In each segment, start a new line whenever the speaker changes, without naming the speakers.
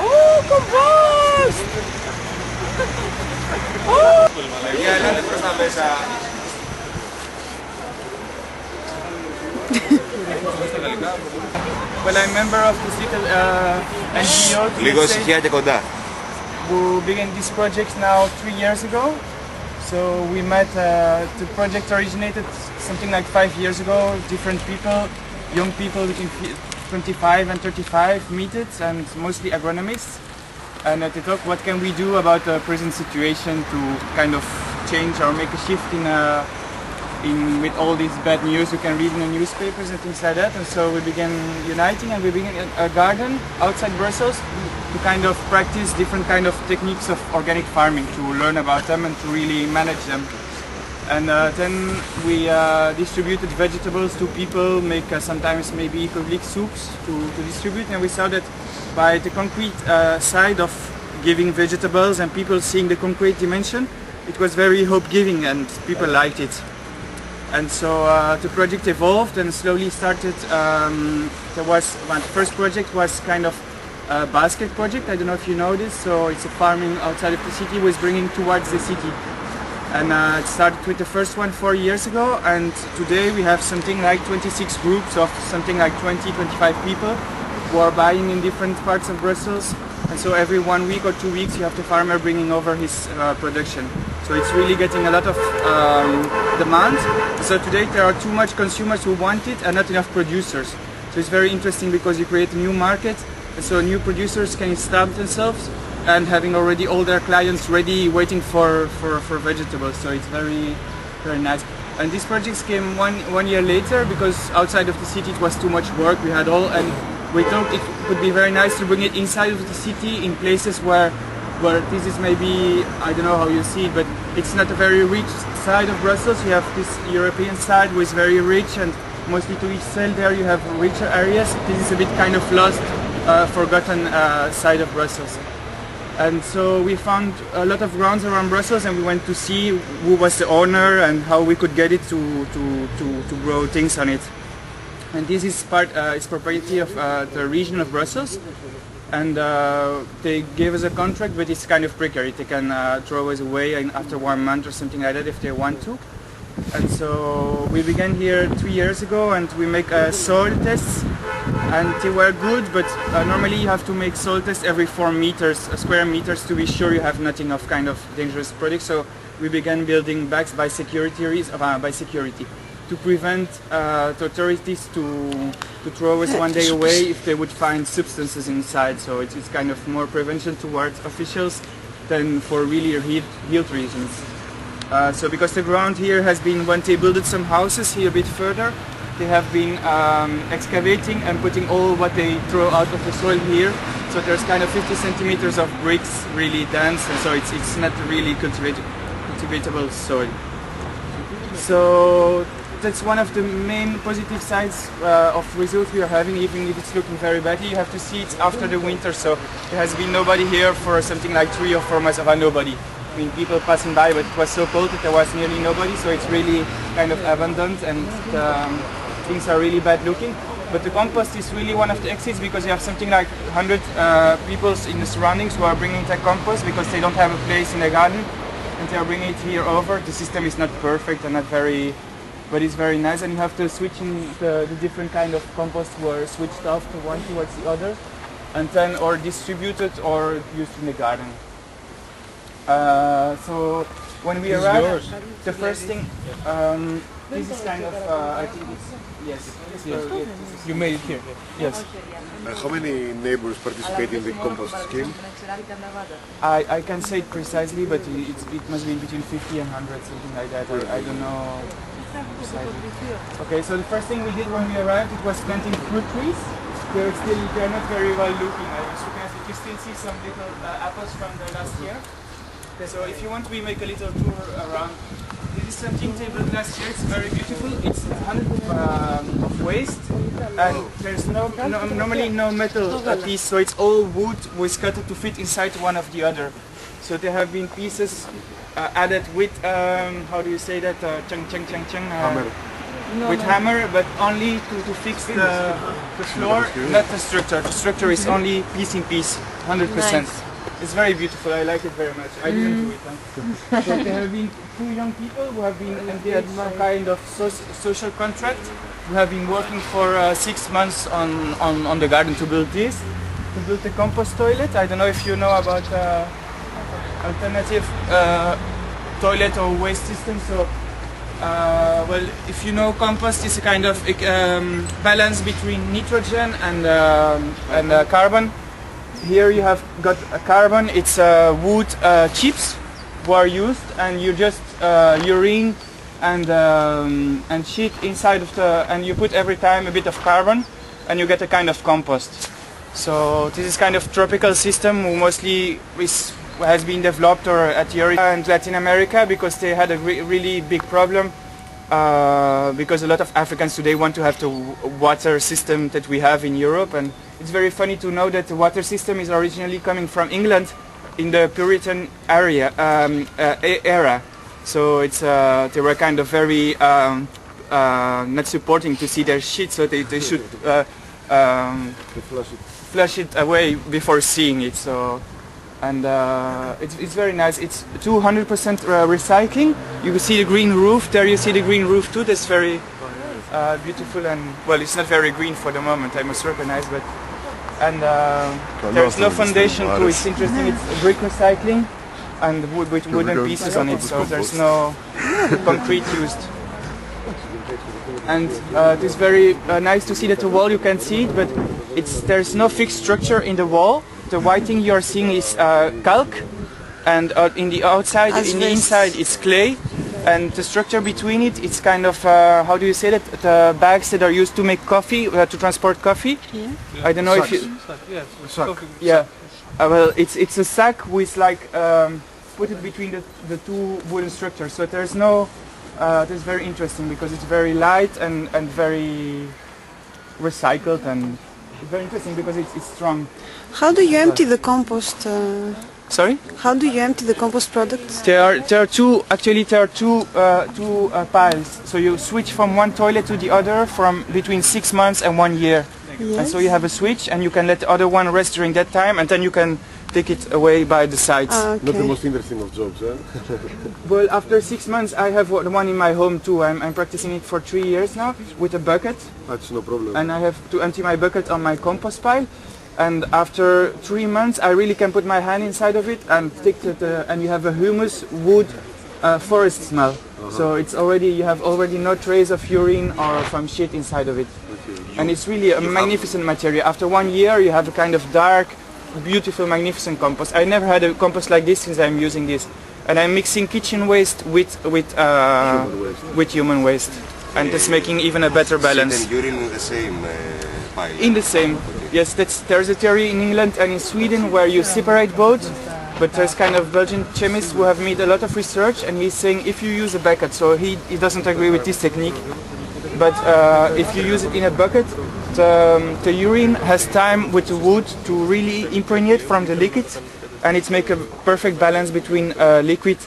Oh, compost! Oh! Well, I'm a member of this little NGO who began this project now 3 years ago. So we met, the project originated something like 5 years ago. Different people, young people between 25 and 35 meet it, and mostly agronomists. And they talk what can we do about the present situation to kind of change or make a shift with all this bad news you can read in the newspapers and things like that. And so we began uniting, and we began a garden outside Brussels to kind of practice different kind of techniques of organic farming, to learn about them and to really manage them. And then we distributed vegetables to people, make sometimes maybe eco-leak soups to distribute, and we saw that by the concrete side of giving vegetables and people seeing the concrete dimension, it was very hope-giving and people liked it. And so the project evolved and slowly started. The first project was kind of a basket project. I don't know if you know this. So it's a farming outside of the city was bringing towards the city. And it started with the first one 4 years ago. And today we have something like 26 groups of something like 20-25 people who are buying in different parts of Brussels. And so every 1 week or 2 weeks you have the farmer bringing over his production. So it's really getting a lot of demand. So today there are too much consumers who want it and not enough producers. So it's very interesting because you create a new market, and so new producers can establish themselves and having already all their clients ready waiting for vegetables. So it's very, very nice. And these projects came one year later because outside of the city it was too much work. We had all, and we thought it would be very nice to bring it inside of the city in places where this is maybe, I don't know how you see it, but it's not a very rich side of Brussels. You have this European side which is very rich, and mostly to each cell there you have richer areas. This is a bit kind of lost, forgotten side of Brussels. And so we found a lot of grounds around Brussels, and we went to see who was the owner and how we could get it to grow things on it. And this is it's property of the region of Brussels. And they gave us a contract, but it's kind of precarious. They can throw us away after 1 month or something like that if they want to. And so we began here 3 years ago, and we make soil tests, and they were good, but normally you have to make soil tests every 4 square meters to be sure you have nothing of kind of dangerous products. So we began building bags by security to prevent the authorities to throw us one day away if they would find substances inside. So it's kind of more prevention towards officials than for really health reasons. So because the ground here has been, when they built some houses here a bit further, they have been excavating and putting all what they throw out of the soil here. So there's kind of 50 centimeters of bricks, really dense, and so it's not really cultivatable soil. So that's one of the main positive sides of results we are having, even if it's looking very badly. You have to see it after the winter, so there has been nobody here for something like 3 or 4 months. Nobody. I mean, people passing by, but it was so cold that there was nearly nobody, so it's really kind of abandoned, and things are really bad looking. But the compost is really one of the exits, because you have something like 100 people in the surroundings who are bringing their compost because they don't have a place in the garden, and they are bringing it here over. The system is not perfect and not very, but it's very nice, and you have to switch in the different kind of compost were switched off to one towards the other, and then or distributed or used in the garden. So when we arrived, the first thing, this is kind of, I think it's, yes.
You made it here?
Yes.
How many neighbors participate in the compost scheme?
I can't say it precisely, but it must be between 50 and 100, something like that. I don't know precisely. Okay, so the first thing we did when we arrived, it was planting fruit trees. They're not very well looking. You can still see some little apples from the last year. So if you want, we make a little tour around. This is something they built last year. It's very beautiful. It's 100 of waste, and there's normally no metal piece, so it's all wood was cut to fit inside one of the other. So there have been pieces added with how do you say that?
Hammer.
with hammer, but only to fix the floor, not the structure. The structure is only piece in piece, 100%.
Nice.
It's very beautiful. I like it very much. I didn't do it. Huh? So there have been two young people who have been engaged some kind of social contract. We have been working for 6 months on the garden to build this, to build the compost toilet. I don't know if you know about alternative toilet or waste system. So, well, if you know, compost is a kind of balance between nitrogen and carbon. Here you have got a carbon. It's wood chips who are used, and you just urine and shit inside of the, and you put every time a bit of carbon, and you get a kind of compost. So this is kind of tropical system who mostly has been developed or at Europe and Latin America, because they had a really big problem, because a lot of Africans today want to have the water system that we have in Europe. And it's very funny to know that the water system is originally coming from England in the Puritan era. So it's they were kind of very not supporting to see their shit, so they should flush it away before seeing it. So, and it's very nice. It's 200% recycling. You can see the green roof there. You see the green roof too. That's very beautiful, and well, it's not very green for the moment, I must recognize, but there's no foundation too. It's interesting. It's brick recycling and wood with wooden pieces on it, so there's no concrete used. And it's very nice to see that the wall, you can see it, but there's no fixed structure in the wall. The white thing you are seeing is calc, and in the outside, in the inside, it's clay. And the structure between it, it's kind of, how do you say that? The bags that are used to make coffee, to transport coffee. Yeah. I don't know if you... Yeah. Well, it's a sack with like, put it between the two wooden structures. So there's no, that's very interesting because it's very light and very recycled, and it's very interesting because it's strong.
How do you empty the compost?
Sorry?
How do you empty the compost products?
There are two piles. So you switch from one toilet to the other from between 6 months and 1 year. Yes. And so you have a switch, and you can let the other one rest during that time, and then you can take it away by the sides.
Okay.
Not the most interesting of jobs, eh?
Well, after 6 months, I have one in my home too. I'm practicing it for 3 years now with a bucket.
That's no problem.
And I have to empty my bucket on my compost pile. And after 3 months, I really can put my hand inside of it and take and you have a humus, wood, forest smell. So it's already, you have already no trace of urine or from shit inside of it. Okay. And it's really a magnificent material. After 1 year, you have a kind of dark, beautiful, magnificent compost. I never had a compost like this since I'm using this. And I'm mixing kitchen waste with human waste. And it's making even a better balance.
And urine in the same pile?
In the same. Yes, there's a theory in England and in Sweden where you separate both, but there's kind of Belgian chemists who have made a lot of research, and he's saying if you use a bucket, so he doesn't agree with this technique, but if you use it in a bucket, the urine has time with the wood to really impregnate from the liquid, and it makes a perfect balance between liquid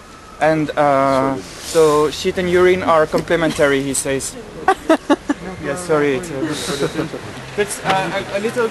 and so shit and urine are complementary, he says. Yes, sorry, it's a little